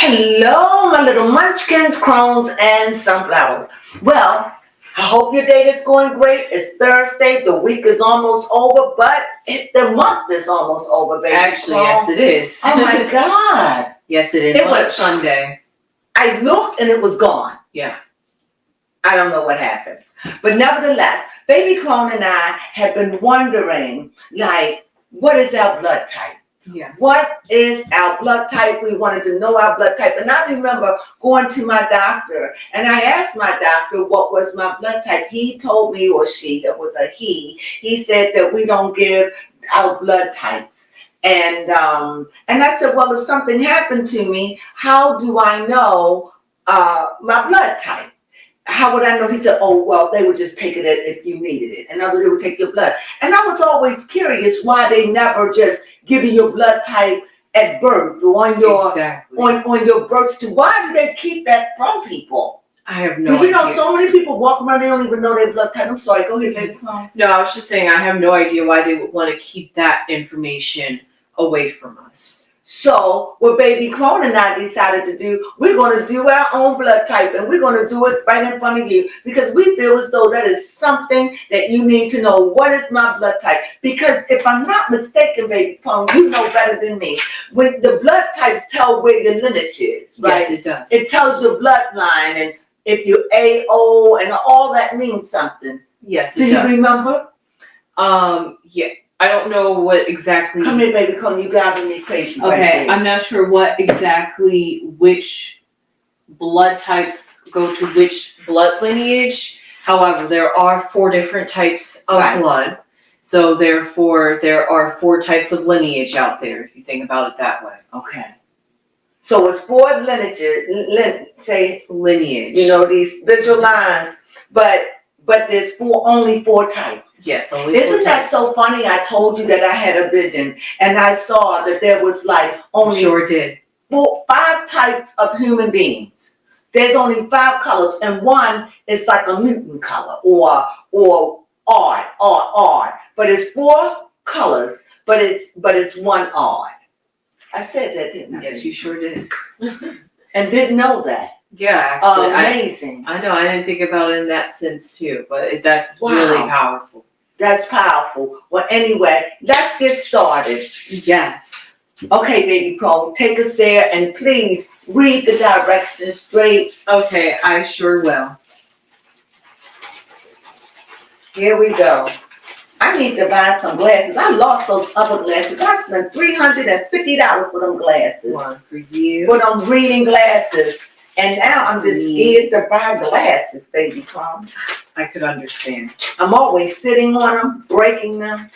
Hello, my little munchkins, crones, and sunflowers. Well, I hope your day is going great. It's Thursday. The week is almost over, but the month is almost over, baby. Actually, yes, it is. Oh my God. Yes, it is. It on was Sunday. I looked and it was gone. Yeah. I don't know what happened. But nevertheless, baby Crone and I have been wondering, what is our blood type? Yes. What is our blood type? We wanted to know our blood type. And I remember going to my doctor and I asked my doctor what was my blood type. He told me, or she, it was a he said that we don't give our blood types. And I said, well, if something happened to me, how do I know my blood type? How would I know? He said, oh, well, they would just take it if you needed it. In other words, they would take your blood. And I was always curious why they never just give you your blood type at birth or on your on your birth certificate. Why do they keep that from people? I have no idea. Do you know so many people walk around, they don't even know their blood type? I'm sorry, go ahead. No, I was just saying I have no idea why they would want to keep that information away from us. So what baby Crone and I decided to do, we're going to do our own blood type, and we're going to do it right in front of you because we feel as though that is something that you need to know. What is my blood type? Because if I'm not mistaken, baby Crone, you know better than me. When the blood types tell where your lineage is, right? Yes, it does. It tells your bloodline, and if you're AO, and all that means something. Yes, it does. Do you remember? Yeah. I don't know what exactly. Come here, baby, come. You driving me crazy. Okay, I'm not sure which blood types go to which blood lineage. However, there are 4 different types of blood. So therefore, there are 4 types of lineage out there, if you think about it that way. Okay. So it's 4 lineages, lineage. You know, these visual lines, but there's only 4 types. Yes, only 4 types. Isn't that so funny? I told you that I had a vision and I saw that there was only sure did. 5 types of human beings. There's only 5 colors, and one is like a mutant color or odd. But it's 4 colors, but it's one odd. I said that, didn't I? Yes, you sure did. And didn't know that. Yeah, actually. Amazing. I know, I didn't think about it in that sense too, but that's really powerful. That's powerful. Well, anyway, let's get started. Yes. Okay, baby Crone, take us there and please read the directions straight. Okay, I sure will. Here we go. I need to buy some glasses. I lost those other glasses. I spent $350 for them glasses. One for you. For them reading glasses. And now I'm just scared to buy glasses, baby Crone. I could understand. I'm always sitting on them, breaking them.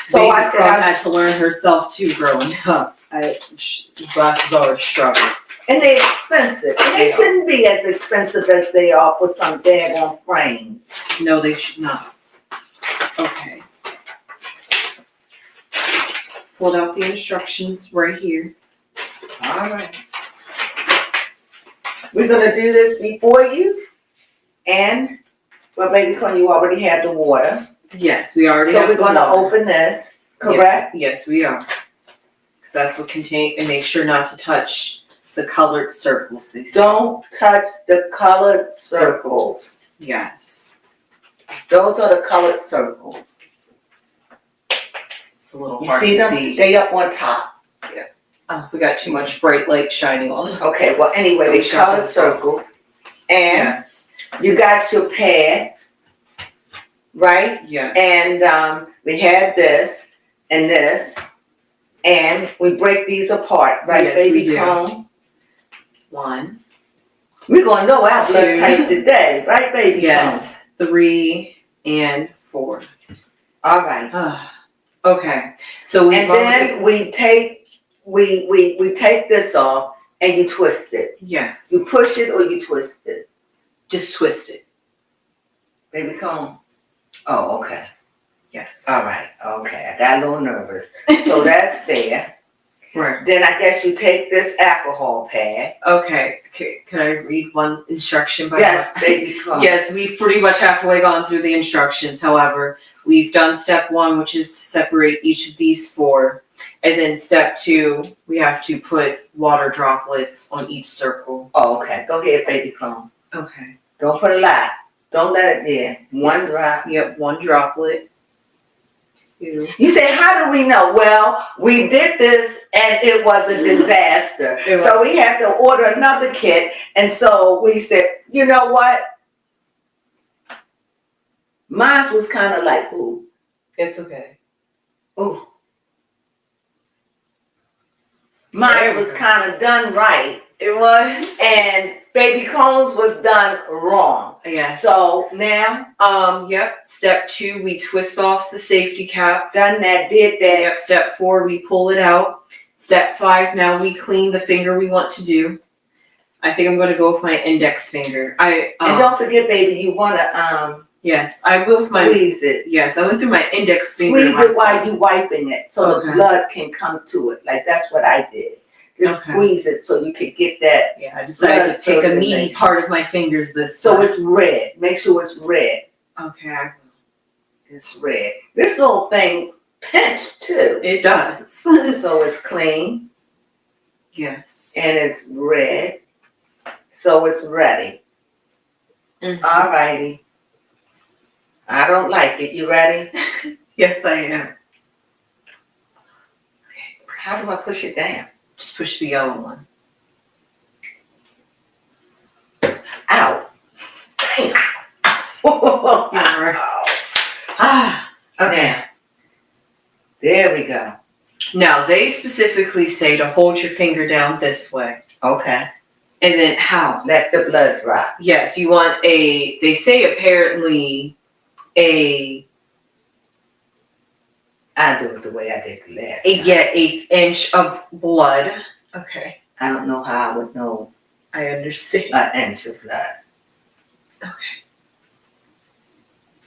So baby I said I had to learn herself too growing up. Glasses are a struggle. And they're expensive. And they shouldn't be as expensive as they are for some daggone frames. No, they should not. Okay. Pulled out the instructions right here. All right. We're going to do this before you. And, well, baby Crone, you already have the water. Yes, we already have the water. So we're going to open this, correct? Yes, we are. Because that's what contain, and make sure not to touch the colored circles. Don't touch the colored circles. Yes. Those are the colored circles. It's a little hard to see. They up on top. Yeah. Oh, we got too much bright light shining on them. Okay, well, anyway, they colored circles. And you got your pad, right? Yeah. And we had this and this. And we break these apart, right, yes, baby Crone? 1. We're going to know our blood type today, right, baby Yes. 3 and 4. All right. Okay. So we take this off and you twist it. Yes. You push it or you twist it. Just twist it. Baby Crone. Oh, okay. Yes. All right. Okay. I got a little nervous. So that's there. Right. Then I guess you take this alcohol pad. Okay. Can I read one instruction by Yes, baby Crones. Yes, we've pretty much halfway gone through the instructions. However, we've done step 1, which is separate each of these 4. And then step 2, we have to put water droplets on each circle. Oh, okay. Go ahead, baby Crones. Okay. Don't put a lot. Don't let it get one drop. Yep, 1 droplet. 2. You say, how do we know? Well, we did this and it was a disaster. So we had to order another kit. And so we said, you know what? Mine was kind of like, ooh, It's okay. ooh. Mine was kind of done right. It was. And baby Crones was done wrong. Yes. So now, Yep. Step 2, we twist off the safety cap. done that, did that. Yep. Step 4, we pull it out. Step 5, now we clean the finger we want to do. I think I'm going to go with my index finger. And don't forget, baby, you want to Yes, I will with my. squeeze it. Yes, I went through my index finger. Squeeze it myself. while you wiping it, so Okay. the blood can come to it. Like that's what I did. Just Okay. squeeze it so you could get that. Yeah, I decided blood to take a meaty circulation. part of my fingers this So time. it's red. Make sure it's red. Okay, It's red. This little thing pinched too. it does. So it's clean Yes. and it's red. So it's ready. Mhm. All righty. I don't like it. You ready? Yes, I am. How do I push it down? Just push the yellow one. Ow. Damn. Right. Ah. Okay. Now, there we go. Now they specifically say to hold your finger down this way, Okay. and then how? Let the blood drop. Yes, you want a. They say apparently a. I do it the way I did the last A time. get 1/8 inch of blood. Okay, I don't know how I would know I understand. an inch of blood.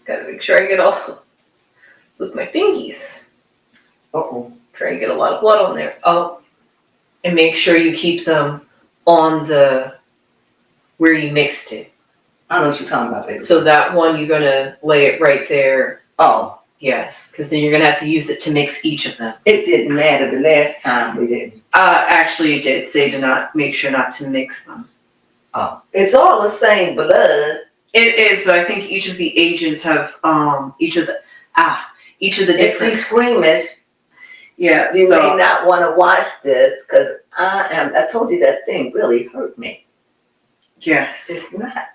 Gotta make sure I get all with my fingies. Uh-oh. Try to get a lot of blood on there. Oh, and make sure you keep them on the where you mixed it. I don't know what you're talking about, baby. So that one you're gonna lay it right there. Oh, Yes, because then you're gonna have to use it to mix each of them. it didn't matter the last time we didn't. Actually, it did say to not make sure not to mix them. Oh. It's all the same blood. It is, but I think each of the agents have each of the If you different. squeamish, Yeah. you So may not want to watch this because I told you that thing really hurt me. yes. It's not.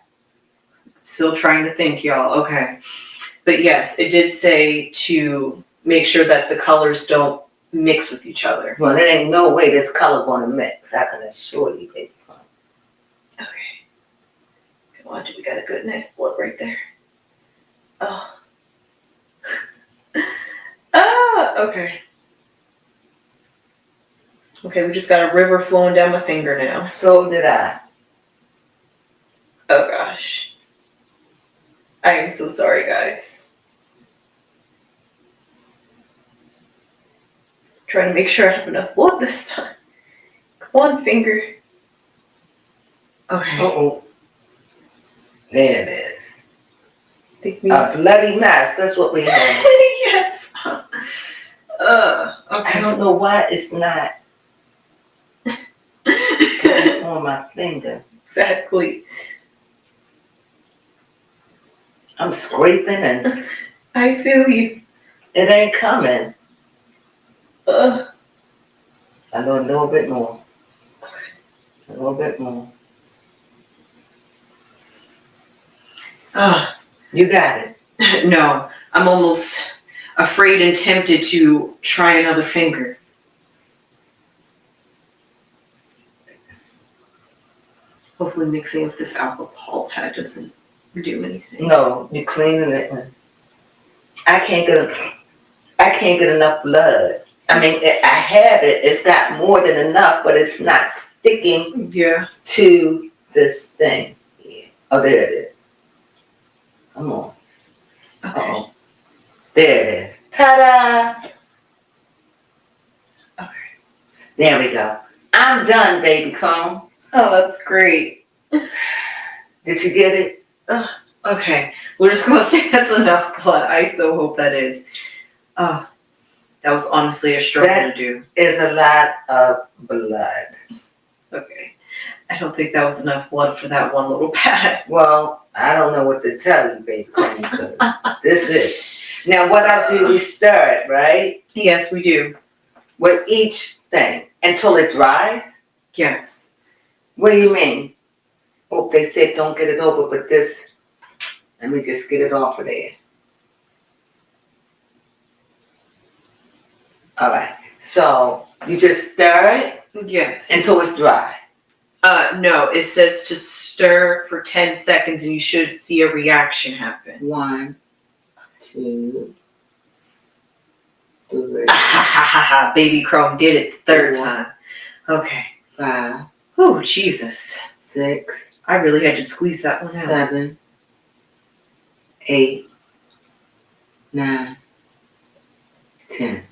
Still trying to think, y'all. Okay. But yes, it did say to make sure that the colors don't mix with each other. Well, there ain't no way this color going to mix. I can assure you, baby. Okay. Come on, we got a good, nice blood right there. Oh. Okay. Okay, we just got a river flowing down my finger now. So did I. Oh gosh. I am so sorry, guys. Trying to make sure I have enough blood this time. Come on, finger. Okay. Uh-oh. There it is. Take me. A bloody mess. That's what we have. Yes. I Okay. don't know why it's not coming on my finger. Exactly. I'm scraping and I feel you. it ain't coming. Uh, I know a little bit more. A little bit more. You got it. No, I'm almost afraid and tempted to try another finger. Hopefully mixing with this alcohol pad doesn't do anything. No, you're cleaning it. I can't get enough blood. I mean, I have it. It's got more than enough, but it's not sticking Yeah. to this thing. Yeah. Oh, there it is. Come on. Okay. Uh-oh. There it is. Ta-da! Okay. There we go. I'm done, baby Crone. Oh, that's great. Did you get it? Okay, we're just gonna say that's enough blood. I so hope that is. That was honestly a struggle to do. Is a lot of blood. Okay, I don't think that was enough blood for that one little pad. Well, I don't know what to tell you, baby Crone. This is. Now, what I do, we stir it, right? Yes, we do. With each thing until it dries. Yes. What do you mean? Oh, they said don't get it over, but this. Let me just get it off of there. All right. So you just stir it Yes. until it's dry. No, it says to stir for 10 seconds and you should see a reaction happen. 1, 2, 3, Baby Crone did it third 4, time. Okay. 5, Oh, Jesus. 6, I really had to squeeze that one out. 7, 8, 9, 10.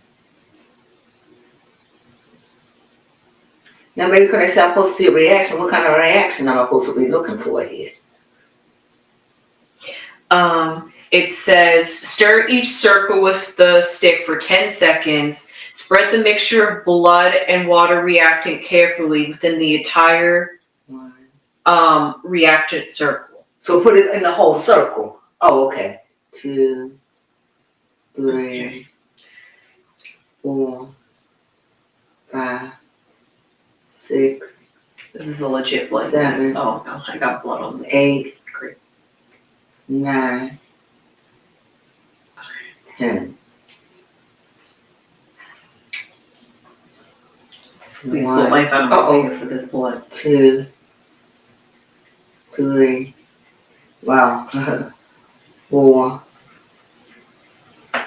Now, baby, could I say I'm supposed to see a reaction? What kind of reaction am I supposed to be looking for here? It says stir each circle with the stick for 10 seconds. Spread the mixture of blood and water reactant carefully within the entire 1. reactant circle. So put it in the whole circle. Oh, okay. 2, 3, 4, 5, 6, This is a legit blood 7, test. Oh no, I got blood on there. 8, Great. 9, 10. Squeeze the life out of my finger for this blood. 2, 3, wow, 4,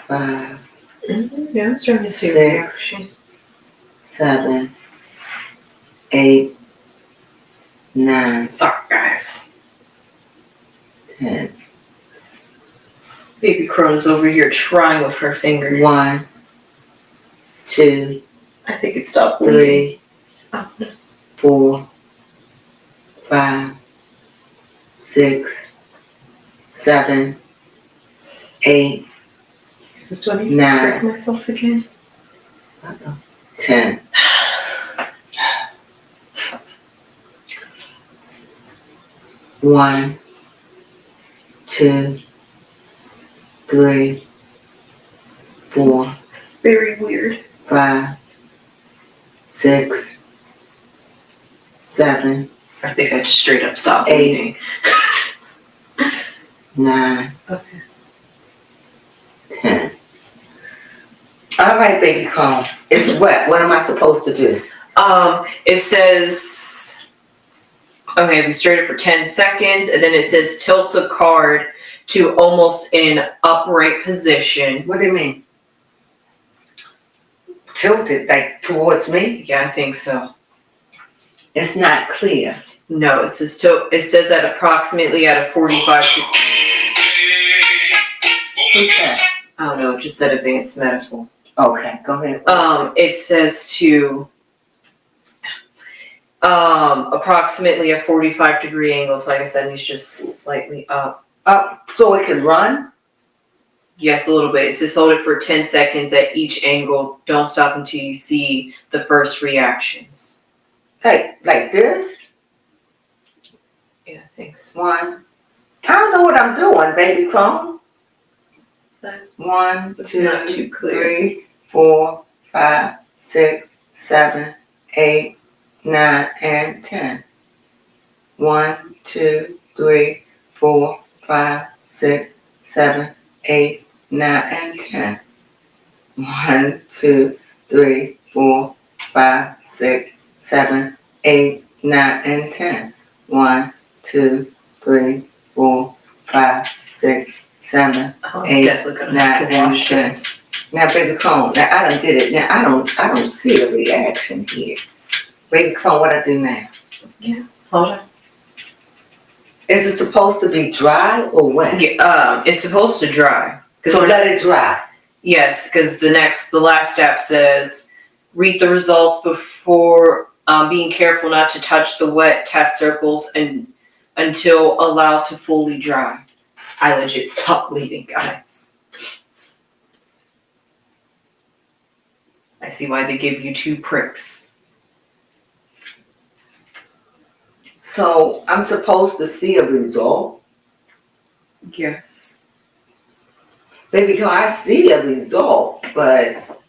5, Yeah, I'm starting to see a 6, reaction. 7, 8, 9, Sorry, guys. 10. Baby Crone's over here trying with her finger. 1, 2, I think it stopped bleeding. 3, 4, 5, 6, 7, 8, Jesus, do I need to 9. correct myself again? 10. One, 2, 3, 4, This is very weird. 5, 6, 7, I think I just straight up stopped 8. bleeding. 9, Okay. 10. All right, baby Crone. It's wet. What am I supposed to do? It says, okay, we stirred it for 10 seconds, and then it says tilt the card to almost in upright position. What do you mean? Tilted, like towards me? Yeah, I think so. It's not clear. No, it says it says that approximately at a 45. Who's that? I don't know, it just said advanced medical. Okay, go ahead. It says to approximately a 45-degree angle, so like I said, he's just slightly up. Up so it can run? Yes, a little bit. It says hold it for 10 seconds at each angle. Don't stop until you see the first reactions. Hey, like this? Yeah, I think so. 1. I don't know what I'm doing, baby Crone. But 1, it's 2, not too clear. 3, 4, 5, 6, 7, 8, 9, and 10. 1, 2, 3, 4, 5, 6, 7, 8, 9, and 10. 1, 2, 3, 4, 5, 6, 7, 8, 9, and 10. 1, 2, 3, 4, 5, 6, 7. I'm 8, definitely gonna have to 9, wash and this. Now, baby Crone, now I done did it. Now I don't see a reaction here. Baby Crone, what I do now? Hold on. Is it supposed to be dry or wet? Yeah, it's supposed to dry. So let it dry. Yes, because the last step says read the results before being careful not to touch the wet test circles and until allowed to fully dry. I legit stopped bleeding, guys. I see why they give you 2 pricks. So I'm supposed to see a result? Yes. Baby girl, I see a result, but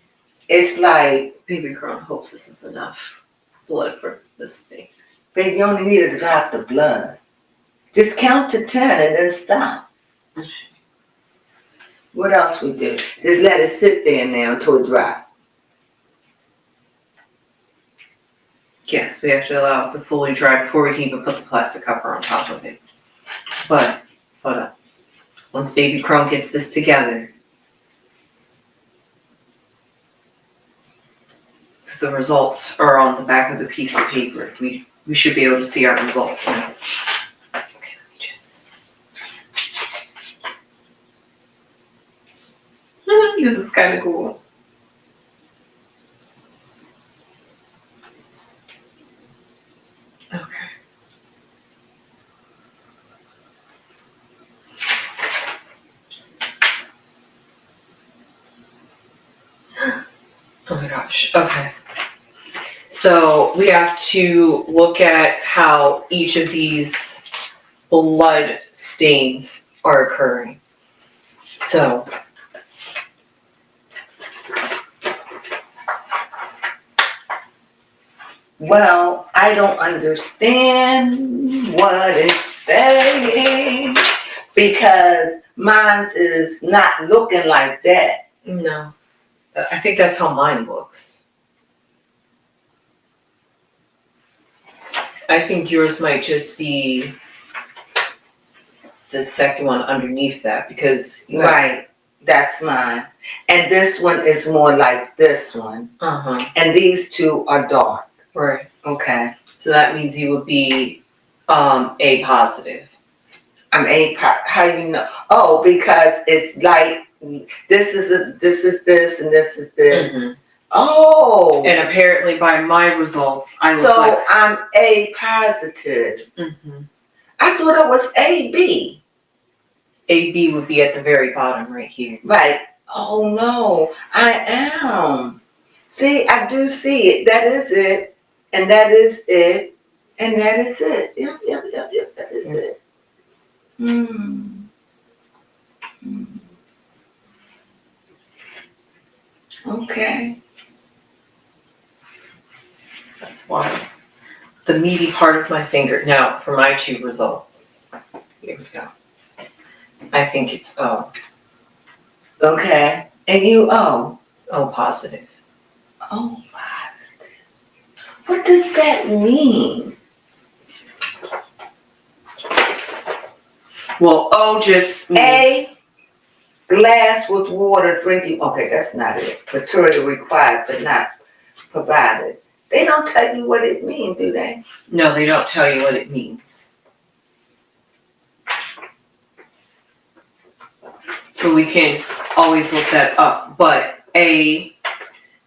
it's like, Baby Crone hopes this is enough blood for this thing. baby, you only need a drop of blood. Just count to 10 and then stop. What else we do? Just let it sit there now until it dries. Yes, we have to allow it to fully dry before we can even put the plastic cover on top of it. But, hold up. Once Baby Crone gets this together, because the results are on the back of the piece of paper, we should be able to see our results now. Okay, let me just. This is kind of cool. Okay. Oh my gosh, okay. So we have to look at how each of these blood stains are occurring. So, Well, I don't understand what it's saying because mine is not looking like that. no, I think that's how mine looks. I think yours might just be the second one underneath that because you have, Right, that's mine. And this one is more like this one. And these two are dark. right. Okay. So that means you would be A positive. I'm A. How do you know? Oh, because it's like this is this, and this is this. Mm-hmm. Oh. And apparently by my results, I look So like. I'm A positive. Mm-hmm. I thought it was AB. AB would be at the very bottom right here. Right. Oh no, I am. See, I do see it. That is it. And that is it. And that is it. Yep. That is it. Okay. That's why. The meaty part of my finger. Now, for my 2 results. Here we go. I think it's O. Okay. And you O. O positive. O positive. What does that mean? Well, O just means. A, glass with water drinking. Okay, that's not it. Material required but not provided. They don't tell you what it means, do they? No, they don't tell you what it means. But we can always look that up. But A,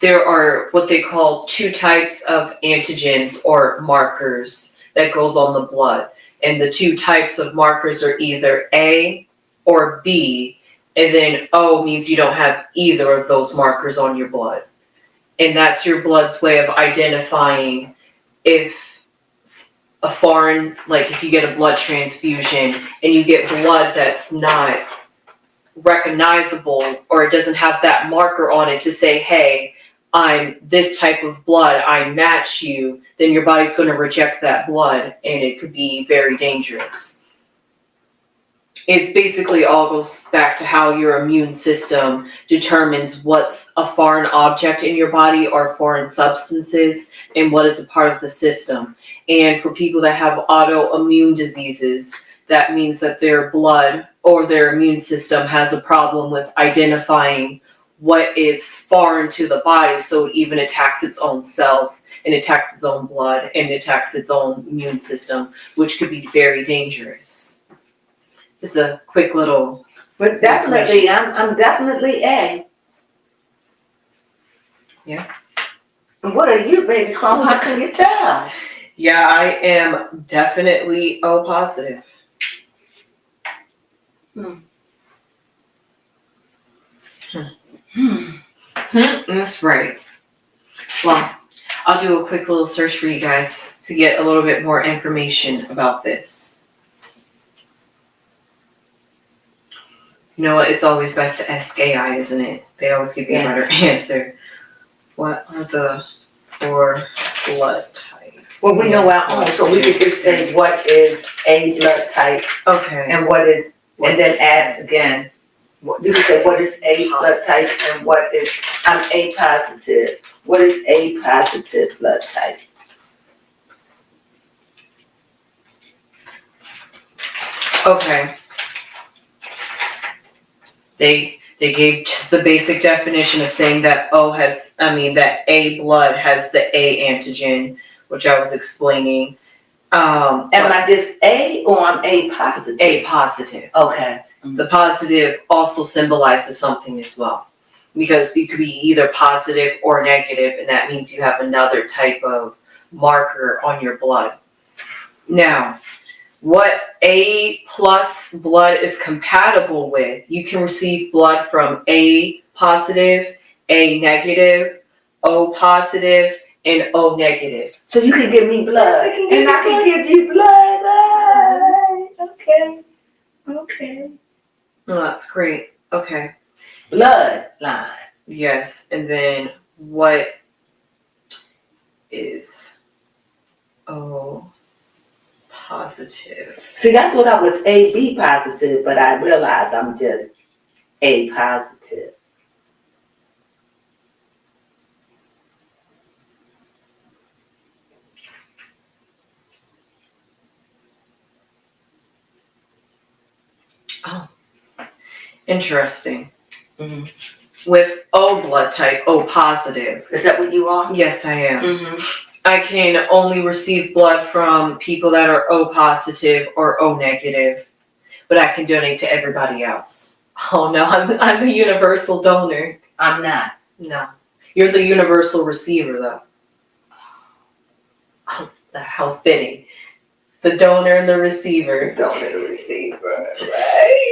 there are what they call 2 types of antigens or markers that goes on the blood. And the 2 types of markers are either A or B. And then O means you don't have either of those markers on your blood. And that's your blood's way of identifying if a foreign, like if you get a blood transfusion and you get blood that's not recognizable or it doesn't have that marker on it to say, hey, I'm this type of blood, I match you, then your body's going to reject that blood and it could be very dangerous. It's basically all goes back to how your immune system determines what's a foreign object in your body or foreign substances and what is a part of the system. And for people that have autoimmune diseases, that means that their blood or their immune system has a problem with identifying what is foreign to the body, so it even attacks its own self and attacks its own blood and attacks its own immune system, which could be very dangerous. Just a quick little. But definitely, I'm definitely A. Yeah. And what are you, baby Crone? How can you tell? Yeah, I am definitely O positive. That's right. Well, I'll do a quick little search for you guys to get a little bit more information about this. You know what? It's always best to ask AI, isn't it? They always give you a better answer. What are the 4 blood types? Well, we know our own, so we could just say what is A blood type Okay. and what is, and then ask again. You can say what is A blood type and what is, I'm A positive. What is A positive blood type? Okay. They gave just the basic definition of saying that that A blood has the A antigen, which I was explaining. Am I just A or I'm A positive? A positive. Okay. The positive also symbolizes something as well, because you could be either positive or negative, and that means you have another type of marker on your blood. Now, what A plus blood is compatible with, you can receive blood from A positive, A negative, O positive, and O negative. So you can give me blood, and I can give you blood. Okay. Oh, that's great. Okay. Bloodline. Yes, and then what is O positive? See, that's what I was AB positive, but I realized I'm just A positive. Oh, interesting. Mm-hmm. With O blood type, O positive. Is that what you are? Yes, I am. Mm-hmm. I can only receive blood from people that are O positive or O negative, but I can donate to everybody else. Oh no, I'm a universal donor. I'm not. No, you're the universal receiver though. Oh, how fitting. The donor and the receiver. Donor and receiver, right?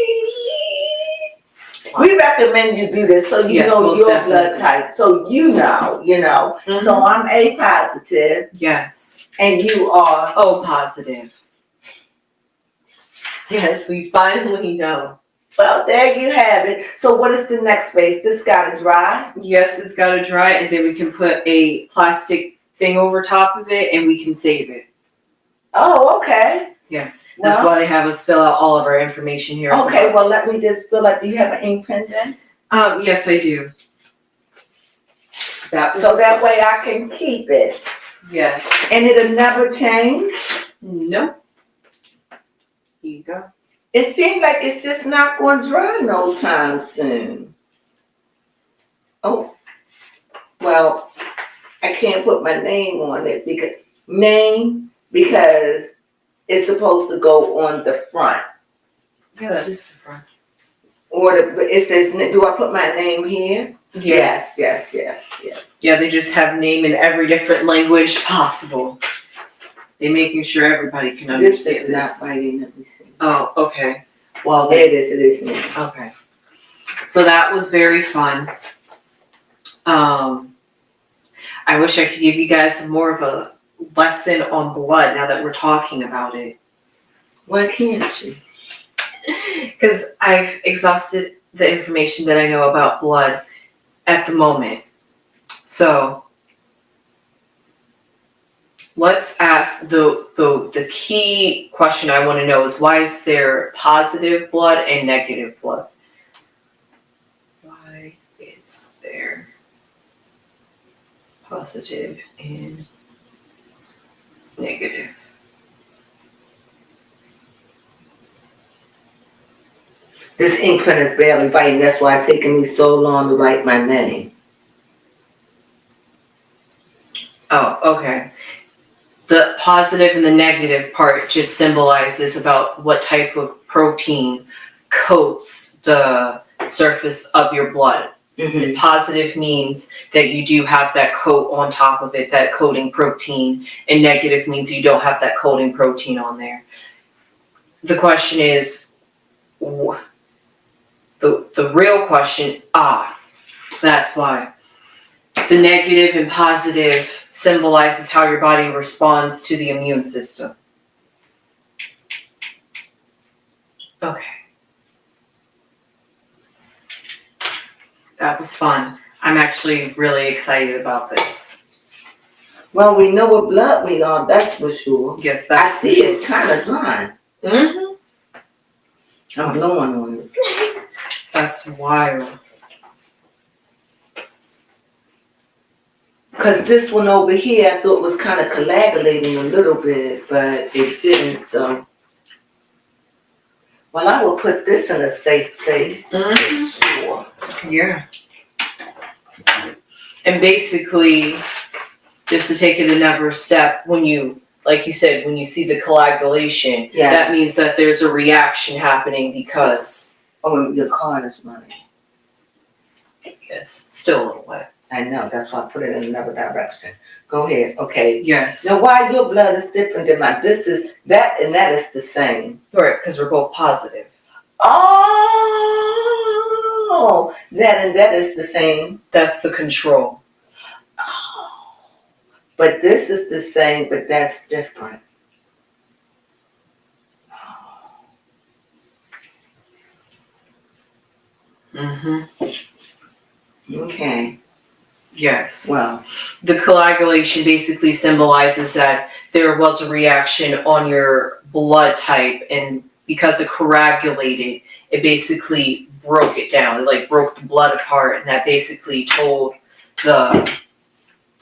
We recommend you do this so you know your blood type. So you know. Mm-hmm. So I'm A positive. Yes. And you are O positive. Yes, we finally know. Well, there you have it. So what is the next phase? This gotta dry? Yes, it's gotta dry, and then we can put a plastic thing over top of it and we can save it. Oh, okay. Yes, that's why they have us fill out all of our information here. Okay, well, let me just fill out, do you have an ink pen then? Yes, I do. So that way I can keep it. Yes. And it'll never change? Nope. Here you go. It seems like it's just not going to dry no time soon. Oh, well, I can't put my name on it because it's supposed to go on the front. Yeah, that is the front. It says, do I put my name here? Yeah. Yes. Yeah, they just have name in every different language possible. They're making sure everybody can understand This is not writing, let me see. Oh, okay. Well, It is now. okay. So that was very fun. I wish I could give you guys more of a lesson on blood now that we're talking about it. Why can't you? Because I've exhausted the information that I know about blood at the moment. So let's ask the key question I want to know is, why is there positive blood and negative blood? Why is there positive and negative? This ink pen is barely writing, that's why it's taking me so long to write my name. Oh, okay. The positive and the negative part just symbolizes about what type of protein coats the surface of your blood. Mhm. Positive means that you do have that coat on top of it, that coating protein, and negative means you don't have that coating protein on there. The question is, the real question, that's why. The negative and positive symbolizes how your body responds to the immune system. Okay. That was fun. I'm actually really excited about this. Well, we know what blood we are, that's for sure. Yes, I that's see it's kind of dry. Mm-hmm. I'm blowing on it. That's wild. Because this one over here, I thought was kind of coagulating a little bit, but it didn't, so. Well, I will put this in a safe place. Mm-hmm. Sure. Yeah. And basically, just to take it another step, when you, like you said, when you see the coagulation, Yeah. that means that there's a reaction happening because Oh, your card is running. it's still a little wet. I know, that's why I put it in another direction. Go ahead, okay. Yes. Now, why your blood is different than mine? This is, that and that is the same. Right, because we're both positive. Oh, that and that is the same. That's the control. Oh, but this is the same, but that's different. Mm-hmm. Okay, Yes. well, The coagulation basically symbolizes that there was a reaction on your blood type, and because it coagulated, it basically broke it down. It like broke the blood apart, and that basically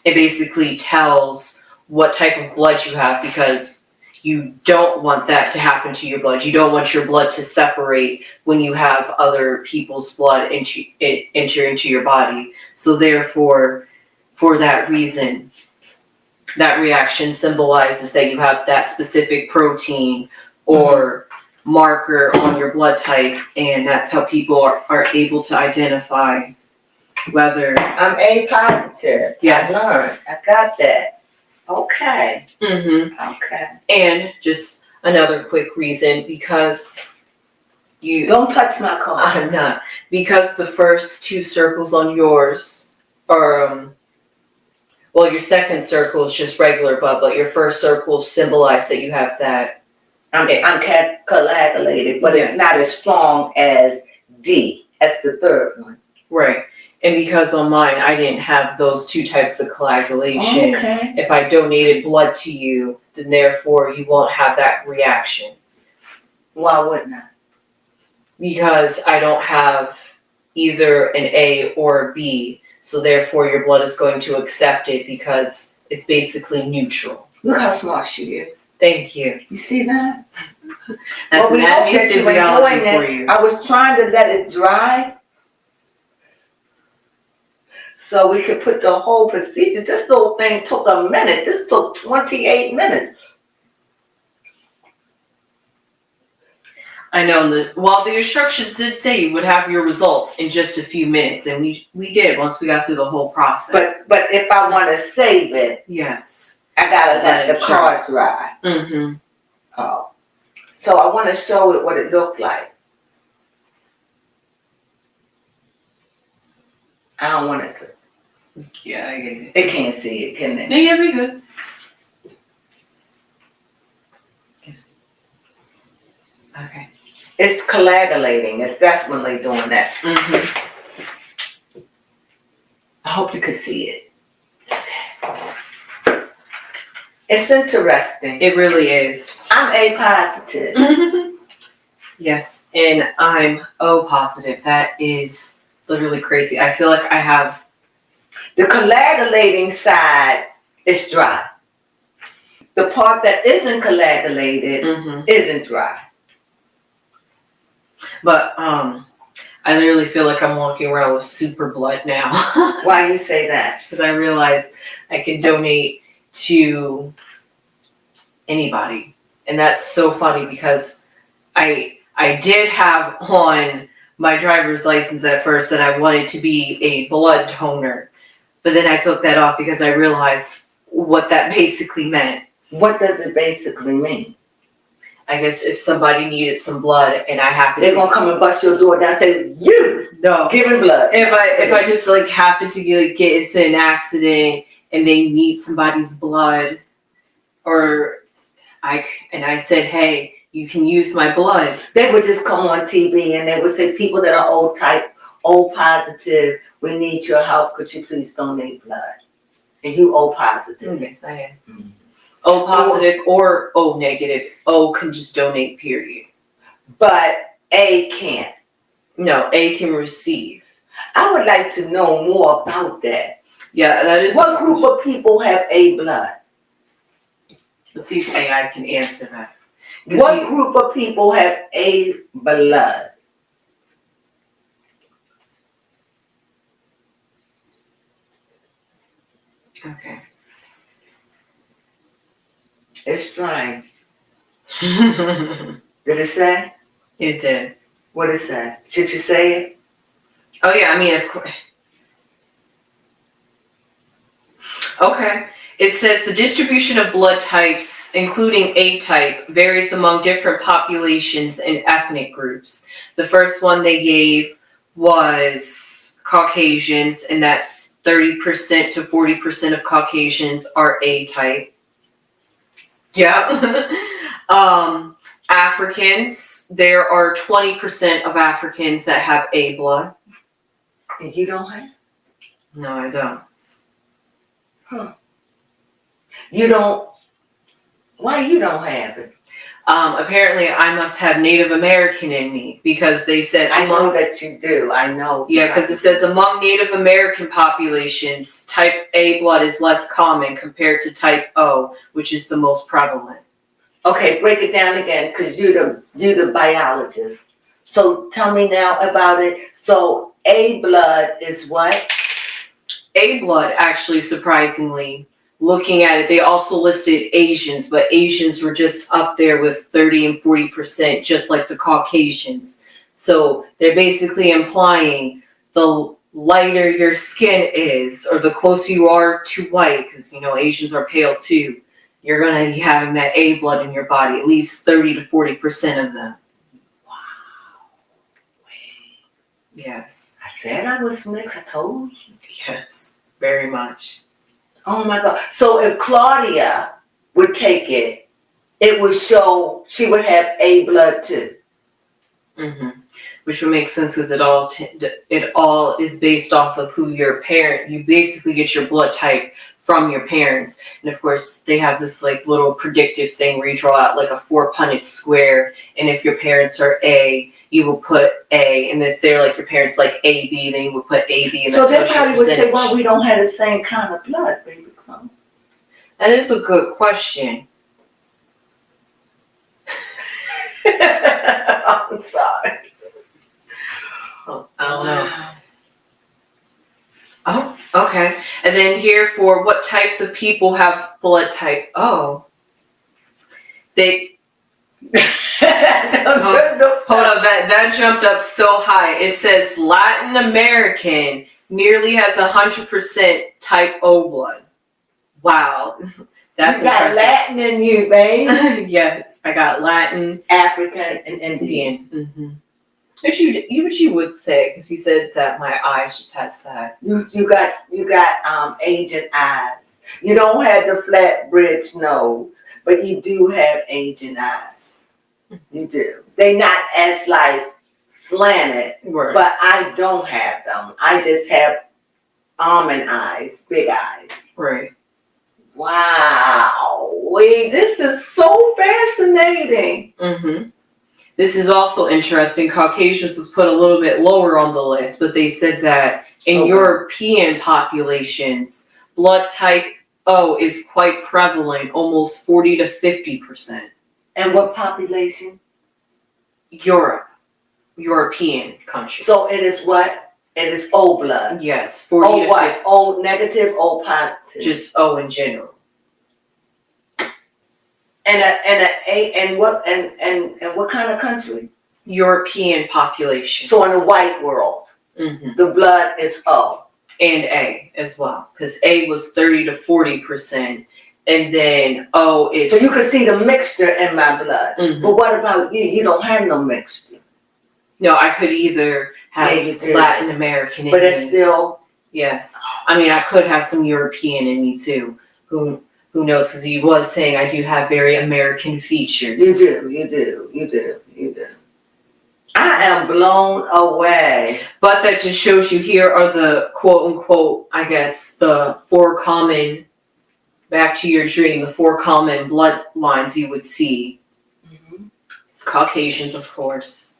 it basically tells what type of blood you have, because you don't want that to happen to your blood. You don't want your blood to separate when you have other people's blood enter into your body. So therefore, for that reason, that reaction symbolizes that you have that specific protein or marker on your blood type, and that's how people are able to identify whether. I'm A positive. Yes. I learned, I got that. Okay, Mm-hmm. okay. And just another quick reason, because you. Don't touch my card. I'm not. Because the first two circles on yours are, well, your second circle is just regular blood, but your first circle symbolize that you have that. I'm coagulated, but Yes. it's not as strong as D. That's the third one. Right. And because on mine, I didn't have those two types of coagulation. Okay. If I donated blood to you, then therefore you won't have that reaction. Why wouldn't I? Because I don't have either an A or a B, so therefore your blood is going to accept it because it's basically neutral. Look how smart she is. Thank you. You see that? That's Well, we hope anatomy and that you physiology enjoying for it. you. I was trying to let it dry so we could put the whole procedure. This little thing took a minute. This took 28 minutes. I know the instructions did say you would have your results in just a few minutes, and we did once we got through the whole process. But if I want to save it, yes, I gotta let the it card dry. Mm-hmm. Oh, so I want to show it what it looked like. I don't want it to. Yeah, I get it. They can't see it, can they? Yeah, we good. Okay. It's coagulating. It's definitely doing that. Mm-hmm. I hope you can see it. It's interesting. It really is. I'm A positive. Yes, and I'm O positive. That is literally crazy. I feel like I have. The coagulating side is dry. The part that isn't coagulated isn't dry. But I literally feel like I'm walking around with super blood now. Why you say that? Because I realize I can donate to anybody, and that's so funny because I did have on my driver's license at first that I wanted to be a blood donor. But then I took that off because I realized what that basically meant. What does it basically mean? I guess if somebody needed some blood and I happened They're gonna come and bust your door down and say, you giving blood. If I just like happen to get into an accident and they need somebody's blood, or I said, hey, you can use my blood. They would just come on TV and they would say, people that are O type, O positive, we need your help. Could you please donate blood? And you O positive. Yes, I am. Mm-hmm. O positive or O negative. O can just donate, period. But A can't. No, A can receive. I would like to know more about that. Yeah, that is. What group of people have A blood? Let's see if AI can answer that. What group of people have A blood? Okay. It's trying. Did it say? It did. What did it say? Should you say it? Oh yeah, I mean, of course. Okay. It says the distribution of blood types, including A type, varies among different populations and ethnic groups. The first one they gave was Caucasians, and that's 30% to 40% of Caucasians are A type. Yeah. Africans, there are 20% of Africans that have A blood. And you don't have? No, I don't. Huh. You don't? Why you don't have it? Apparently I must have Native American in me because they said I know that you do. I know. Yeah, because it says among Native American populations, type A blood is less common compared to type O, which is the most prevalent. Okay, break it down again, because you're the biologist. So tell me now about it. So A blood is what? A blood, actually, surprisingly, looking at it, they also listed Asians, but Asians were just up there with 30 and 40%, just like the Caucasians. So they're basically implying the lighter your skin is, or the closer you are to white, because, you know, Asians are pale too, you're going to be having that A blood in your body, at least 30 to 40% of them. Wow. Yes. I said I was mixed, I told you. Yes, very much. Oh my God. So if Claudia would take it, it would show she would have A blood too. Mm-hmm. Which would make sense because it all is based off of who your parent. You basically get your blood type from your parents, and of course they have this like little predictive thing where you draw out like a 4-Punnett square, and if your parents are A, you will put A, and if they're like your parents like AB, then you would put AB. And so they probably would say, well, we don't have the same kind of blood, baby. That is a good question. I'm sorry. I don't know. Oh, okay. And then here for what types of people have blood type O. They hold up, that jumped up so high. It says Latin American nearly has 100% type O blood. Wow. That's you got impressive. Latin in you, babe. Yes, I got Latin, African, and Indian. Mm-hmm. Which you would say, because you said that my eyes just has that. You got Asian eyes. You don't have the flat bridge nose, but you do have Asian eyes. You do. They not as like slanted, Right. But I don't have them. I just have almond eyes, big eyes. Right. Wow. Wait, this is so fascinating. Mm-hmm. This is also interesting. Caucasians was put a little bit lower on the list, but they said that in European populations, blood type O is quite prevalent, almost 40 to 50%. And what population? European countries. So it is what? It is O blood. Yes, 40 O to what? 50. O negative, O positive. Just O in general. And what kind of country? European population. So in the white world, Mhm. the blood is O. And A as well, because A was 30 to 40%, and then O is. So you can see the mixture in my blood. Mhm. But what about you? You don't have no mixture. No, I could either have Yeah, you do. Latin American in But it's me. still, Yes, I mean I could have some European in me too. Who knows? Because he was saying I do have very American features. you do. I am blown away. But that just shows you here are the quote unquote, I guess, the 4 common, back to your dream, the 4 common bloodlines you would see. It's Caucasians, of course,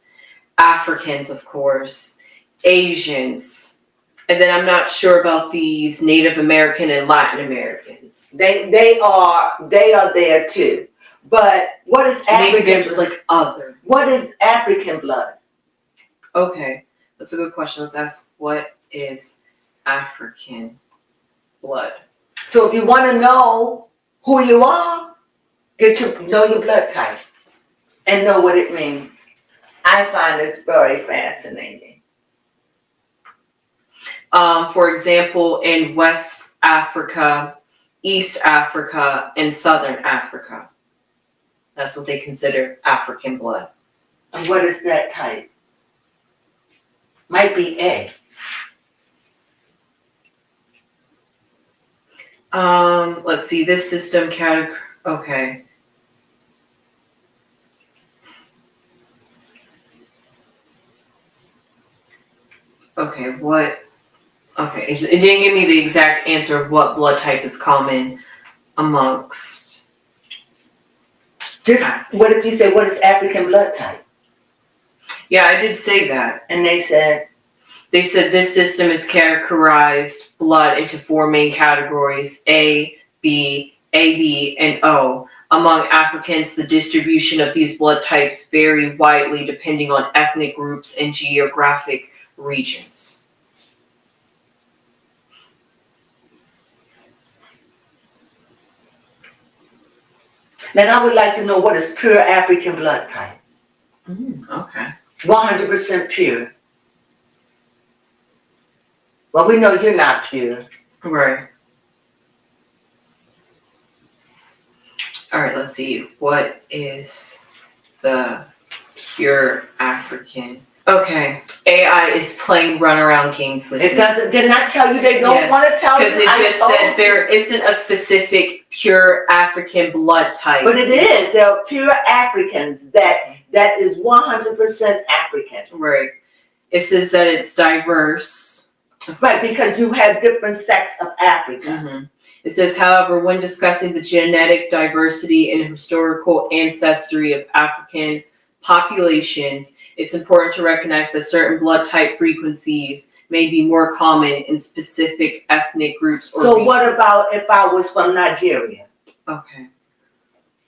Africans, of course, Asians, and then I'm not sure about these Native American and Latin Americans. They are there too. But what is African? Maybe they're just like other. What is African blood? Okay, that's a good question. Let's ask, what is African blood? So if you want to know who you are, know your blood type and know what it means. I find this very fascinating. For example, in West Africa, East Africa, and Southern Africa, that's what they consider African blood. And what is that type? Might be A. Let's see, this system category, okay. Okay, it didn't give me the exact answer of what blood type is common amongst. Just, what if you say, what is African blood type? Yeah, I did say that. And they said this system is categorized blood into 4 main categories, A, B, AB, and O. Among Africans, the distribution of these blood types vary widely depending on ethnic groups and geographic regions. Then I would like to know what is pure African blood type. Okay. 100% pure. Well, we know you're not pure. Right. All right, let's see. What is the pure African? Okay, AI is playing runaround games with It me. did not tell you they don't Yes, want to tell you. Because it just said there isn't a specific pure African blood type. But it is. There are pure Africans that is 100% African. Right. It says that it's diverse. Right, because you have different sects of Africa. Mm-hmm. It says, however, when discussing the genetic diversity and historical ancestry of African populations, it's important to recognize that certain blood type frequencies may be more common in specific ethnic groups or regions. What about if I was from Nigeria? Okay.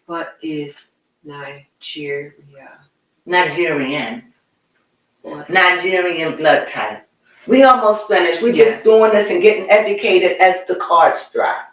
What is Nigeria? Nigerian. What? Nigerian blood type. We almost finished. We're Yes. just doing this and getting educated as the cards drop.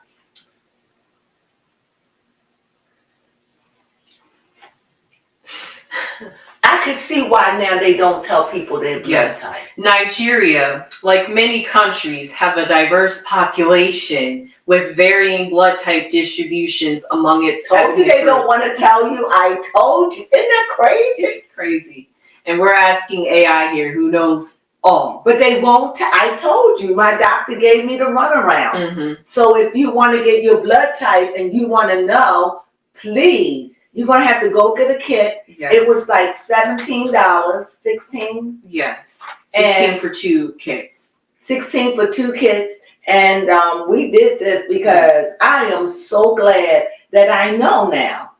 I can see why now they don't tell people their blood Yes. type. Nigeria, like many countries, have a diverse population with varying blood type distributions among its Told you ethnic they don't groups. want to tell you. I told you. Isn't that crazy? It's crazy. And we're asking AI here, who knows all. But they won't. I told you. My doctor gave me the runaround. Mm-hmm. So if you want to get your blood type and you want to know, please, you're going to have to go get a kit. Yes. It was like $17, $16. Yes. 16 And- for 2 kids. 16 for 2 kits. And we did this because Yes. I am so glad that I know now.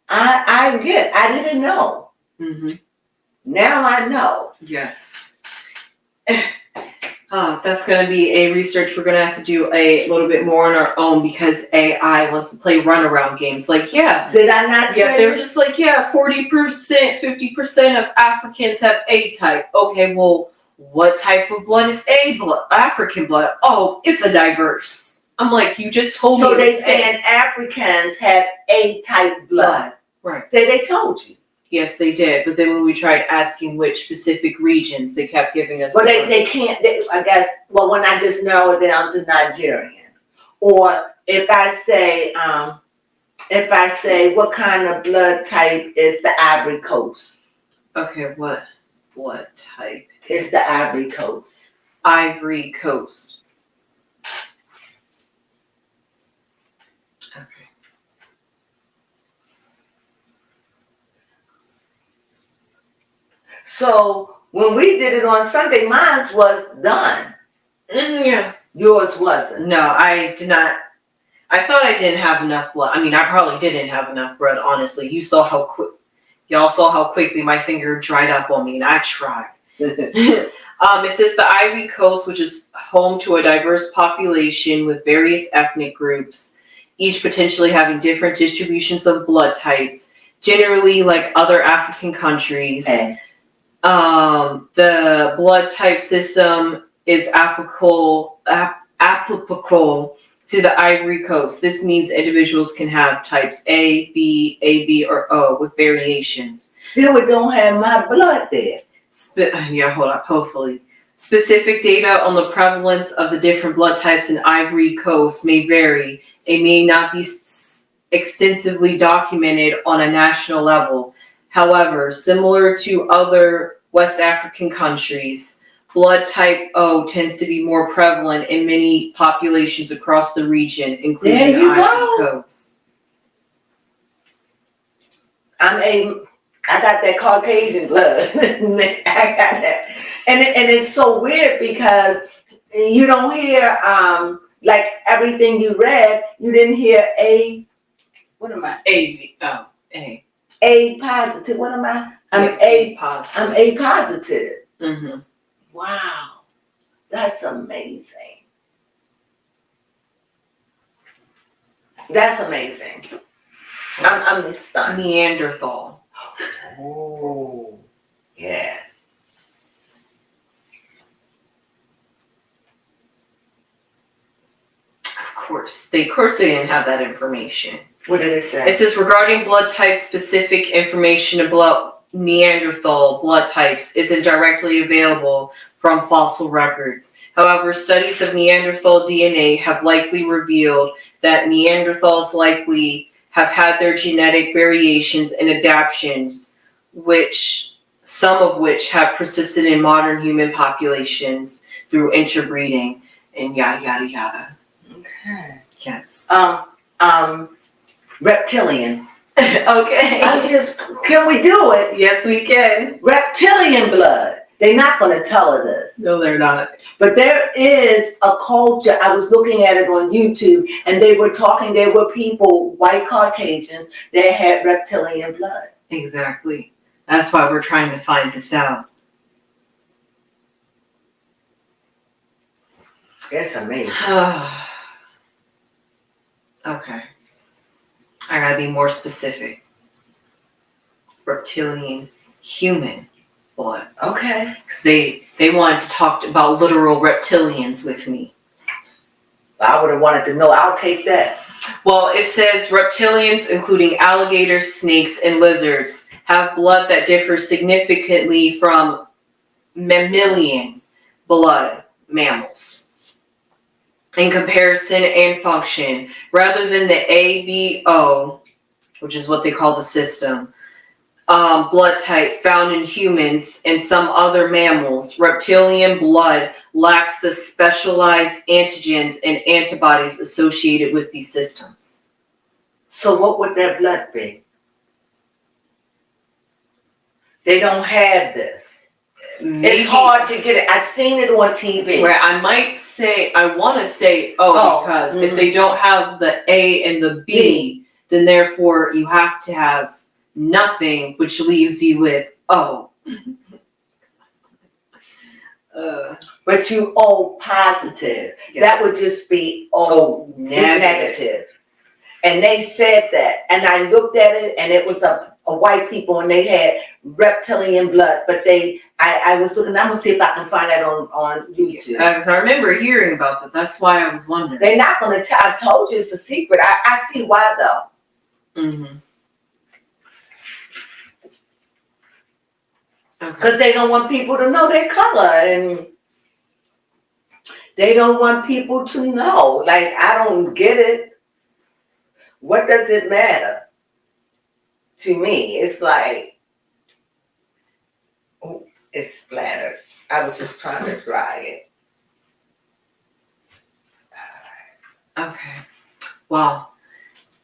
I didn't know. Mm-hmm. Now I know. Yes. That's going to be a research we're going to have to do a little bit more on our own because AI wants to play runaround games. Like, yeah. Did I not say Yeah, they're just like, yeah, 40%, 50% of Africans have A type. Okay, well, what type of blood is A blood? African blood. Oh, it's a diverse. I'm like, you just told me. So they it's saying Africans have A type blood. Right. They told you. Yes, they did. But then when we tried asking which specific regions, they kept giving us. But they can't, I guess, well, when I just narrow it down to Nigerian. Or if I say, what kind of blood type is the Ivory Coast? Okay, what blood type? It's the Ivory Coast. Ivory Coast. Okay. So when we did it on Sunday, mine was done. Yeah. Yours wasn't. No, I did not. I thought I didn't have enough blood. I mean, I probably didn't have enough blood, honestly. Y'all saw how quickly my finger dried up on me, and I tried. It says the Ivory Coast, which is home to a diverse population with various ethnic groups, each potentially having different distributions of blood types, generally like other African countries. Okay. The blood type system is applicable to the Ivory Coast. This means individuals can have types A, B, or O with variations. Still, it don't have my blood there. Hopefully. Specific data on the prevalence of the different blood types in Ivory Coast may vary. It may not be extensively documented on a national level. However, similar to other West African countries, blood type O tends to be more prevalent in many populations across the region, including the Ivory Coast. I got that Caucasian blood. I got that. And it's so weird because you don't hear, like everything you read, you didn't hear A. What am I? A. A positive. What am I? I'm A positive. I'm A positive. Mm-hmm. Wow. That's amazing. That's amazing. I'm stunned. Neanderthal. Oh, yeah. Of course they didn't have that information. What did it say? It says regarding blood type specific information about Neanderthal blood types isn't directly available from fossil records. However, studies of Neanderthal DNA have likely revealed that Neanderthals likely have had their genetic variations and adaptations, some of which have persisted in modern human populations through interbreeding and yada yada yada. Okay. Yes. Reptilian. Okay. Can we do it? Yes, we can. Reptilian blood. They're not going to tell us this. No, they're not. But there is a culture. I was looking at it on YouTube, and they were talking. There were people, white Caucasians, that had reptilian blood. Exactly. That's why we're trying to find this out. It's amazing. Okay. I gotta be more specific. Reptilian human blood. Okay. Because they wanted to talk about literal reptilians with me. I would have wanted to know. I'll take that. Well, it says reptilians, including alligators, snakes, and lizards, have blood that differs significantly from mammalian blood mammals in comparison and function. Rather than the ABO, which is what they call the system, blood type found in humans and some other mammals, reptilian blood lacks the specialized antigens and antibodies associated with these systems. So what would their blood be? They don't have this. Maybe. It's hard to get it. I've seen it on TV. Where I want to say O, because if they don't have the A and the B, then therefore you have to have nothing, which leaves you with O. But you O positive. Yes. That would just be O negative. And they said that. And I looked at it, and it was a white people, and they had reptilian blood. But I was looking, I'm going to see if I can find that on YouTube. Because I remember hearing about that. That's why I was wondering. They're not going to tell. I told you it's a secret. I see why, though. Mm-hmm. Okay. Because they don't want people to know their color, and they don't want people to know. Like, I don't get it. What does it matter? To me, it's like, oh, it's splattered. I was just trying to dry it. Okay. Well,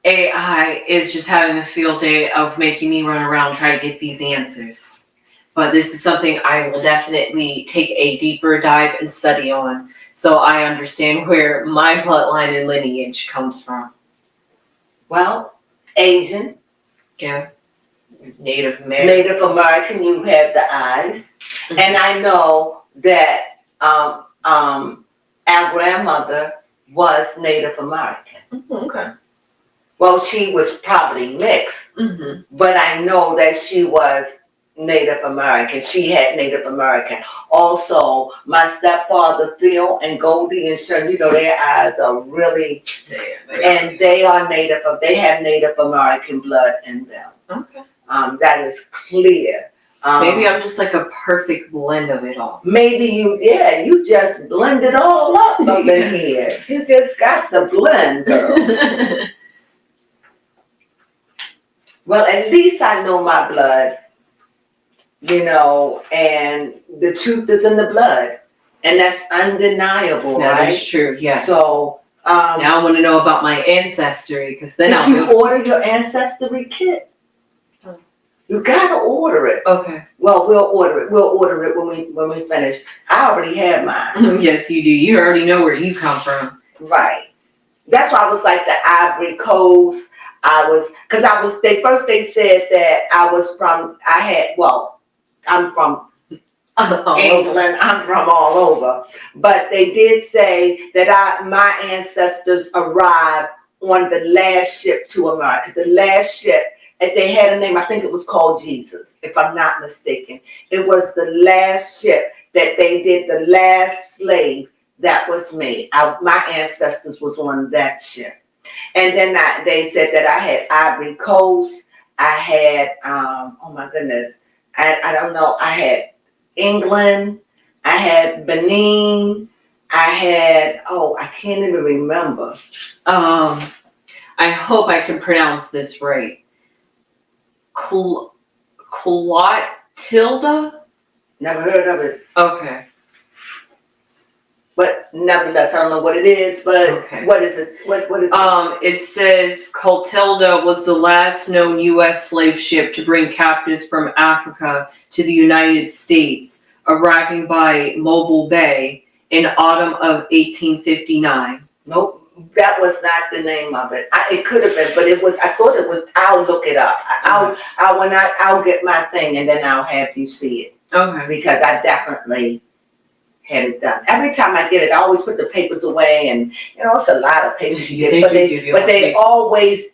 AI is just having a field day of making me run around trying to get these answers. But this is something I will definitely take a deeper dive and study on, so I understand where my bloodline and lineage comes from. Well, Asian, Yeah. Native American. Native American, you have the eyes. Mhm. And I know that our grandmother was Native American. Okay. Well, she was probably mixed, Mm-hmm. but I know that she was Native American. She had Native American. Also, my stepfather, Phil, and Goldie and Shirley, you know, their eyes are really, and they are Native, they have Native American blood in them. Okay. That is clear. Maybe I'm just like a perfect blend of it all. Maybe you just blend it all up in here. You just got the blend, girl. Well, at least I know my blood, you know, and the truth is in the blood. And that's undeniable, That right? is true, yes. So, now I want to know about my ancestry, because then did you order your ancestry kit? Oh. You gotta order it. Okay. Well, we'll order it. We'll order it when we finish. I already have mine. Yes, you do. You already know where you come from. Right. That's why I was like the Ivory Coast. They said that I'm from England, I'm from all over. But they did say that my ancestors arrived on the last ship to America. The last ship, and they had a name, I think it was called Jesus, if I'm not mistaken. It was the last ship that they did, the last slave. That was me. My ancestors was on that ship. And then they said that I had Ivory Coast. I had, oh my goodness, I don't know. I had England. I had Benin. I had, I can't even remember. I hope I can pronounce this right. Clotilda? Never heard of it. Okay. But nevertheless, I don't know what it is, but Okay. What is it? What is it? It says Clotilda was the last known U.S. slave ship to bring captives from Africa to the United States, arriving by Mobile Bay in autumn of 1859. Nope, that was not the name of it. It could have been, but it was. I thought it was. I'll look it up. I'll get my thing, and then I'll have you see it. Okay. Because I definitely had it done. Every time I get it, I always put the papers away, and it's a lot of papers you get. But they always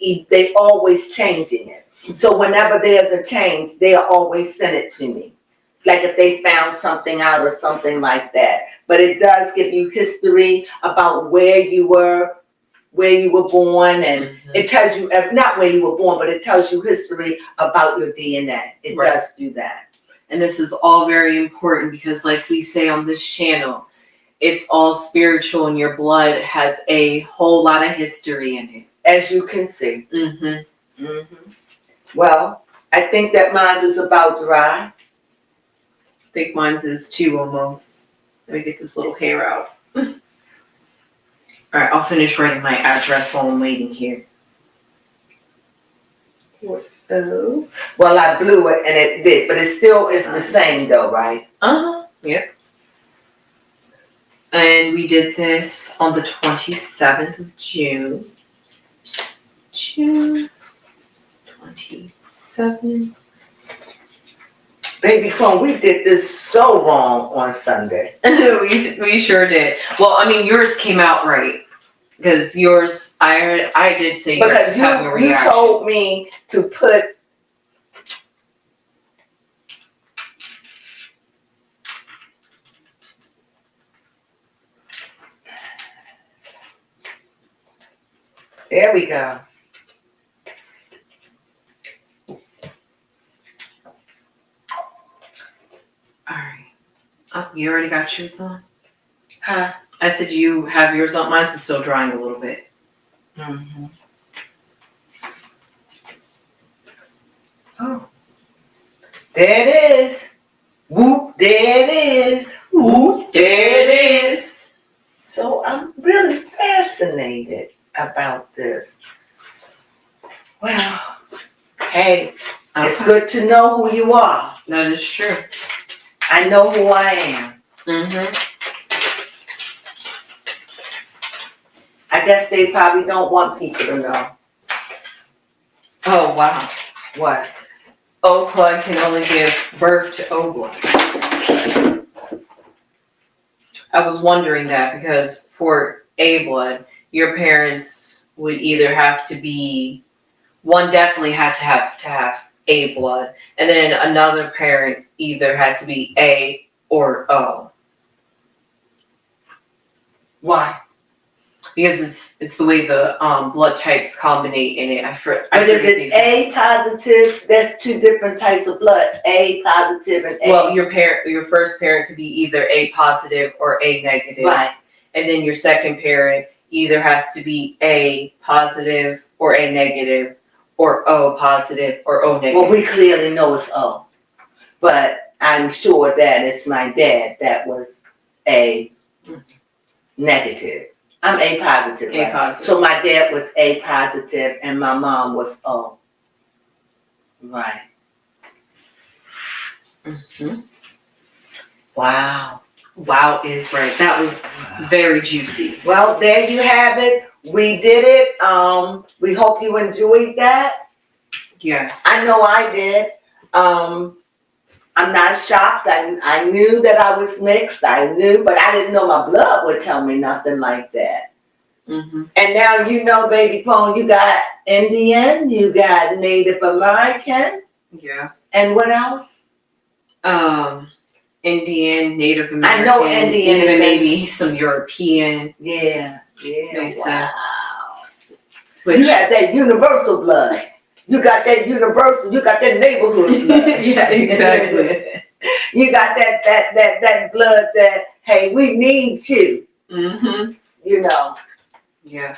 changing it. So whenever there's a change, they always send it to me. Like if they found something out or something like that. But it does give you history about where you were born, and it tells you, not where you were born, but it tells you history about your DNA. It does do that. And this is all very important because, like we say on this channel, it's all spiritual and your blood has a whole lot of history in it. As you can see. Mm-hmm. Mm-hmm. Well, I think that mine is about dry. I think mine's is too almost. Let me get this little hair out. All right, I'll finish writing my address while I'm waiting here. Oh. Well, I blew it and it did, but it still is the same though, right? Yep. And we did this on the 27th of June. June 27th. Baby Crone, we did this so wrong on Sunday. we sure did. Well, I mean, yours came out right. Because yours, I did say yours was having a reaction. You told me to put there we go. Oh, you already got yours on? Huh? I said you have yours on. Mine's still drying a little bit. Mm-hmm. Oh. There it is. Whoop, there it is. Whoop, there it is. So I'm really fascinated about this. Well, hey, it's good to know who you are. That is true. I know who I am. Mm-hmm. I guess they probably don't want people to know. Oh, wow. What? O blood can only give birth to O blood. I was wondering that because for A blood, your parents would either have to be, one definitely had to have A blood, and then another parent either had to be A or O. Why? Because it's the way the blood types combine in it. But is it A positive? There's two different types of blood. A positive and A. Well, your first parent could be either A positive or A negative. Right. And then your second parent either has to be A positive or A negative, or O positive or O negative. Well, we clearly know it's O. But I'm sure that it's my dad that was A negative. I'm A positive. A right? positive. So my dad was A positive and my mom was O. Right. Mm-hmm. Wow. Wow is right. That was very juicy. Well, there you have it. We did it. We hope you enjoyed that. Yes. I know I did. I'm not shocked. I knew that I was mixed. I knew, but I didn't know my blood would tell me nothing like that. Mm-hmm. And now you know, baby Crone, you got Indian, you got Native American. Yeah. And what else? Indian, Native American. I know Indian. Even maybe some European. Yeah. Wow. Which, you had that universal blood. You got that universal. You got that neighborhood blood. yeah, exactly. You got that blood that, hey, we need you. Mm-hmm. You know. Yeah.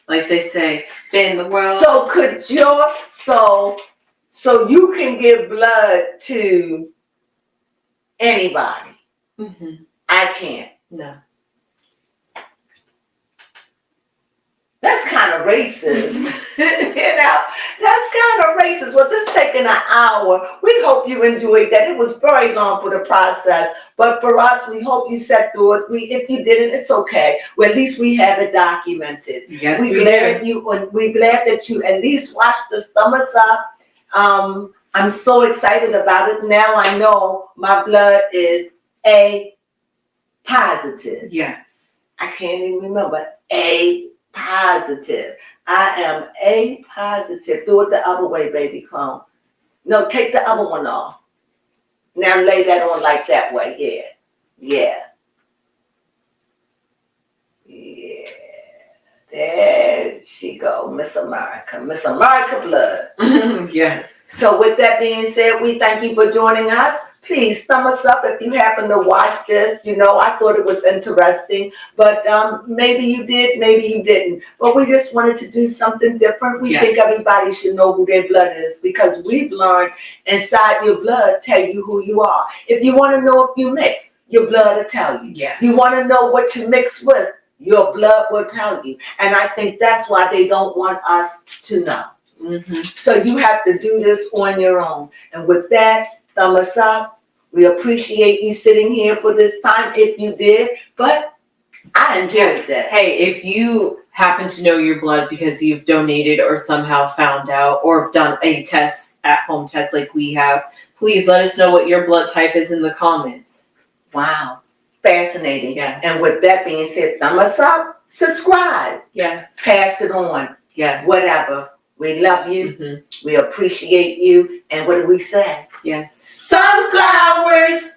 Like they say, in the world. So could your so you can give blood to anybody. Mm-hmm. I can't. No. That's kind of racist. You know, that's kind of racist. Well, this taking an hour. We hope you enjoyed that. It was very long for the process, but for us, we hope you sat through it. If you didn't, it's okay. Well, at least we have it documented. Yes, we're glad that you at least watched us. Thumb us up. I'm so excited about it. Now I know my blood is A positive. Yes. I can't even remember. A positive. I am A positive. Do it the other way, baby Crone. No, take the other one off. Now lay that on like that way. Yeah. There she go, Miss America. Miss America blood. Yes. So with that being said, we thank you for joining us. Please thumb us up if you happen to watch this. You know, I thought it was interesting, but maybe you did, maybe you didn't. But we just wanted to do something different. We think everybody should know who their blood is because we've learned inside your blood tell you who you are. If you want to know if you mix, your blood will tell you. Yes. You want to know what you mix with, your blood will tell you. And I think that's why they don't want us to know. Mm-hmm. So you have to do this on your own. And with that, thumb us up. We appreciate you sitting here for this time if you did, but I enjoyed that. Hey, if you happen to know your blood because you've donated or somehow found out or have done a test, at-home test like we have, please let us know what your blood type is in the comments. Wow. Fascinating. Yes. And with that being said, thumb us up, subscribe. Yes. Pass it on. Yes. Whatever. We love you. Mm-hmm. We appreciate you. And what do we say? Yes. Sunflowers!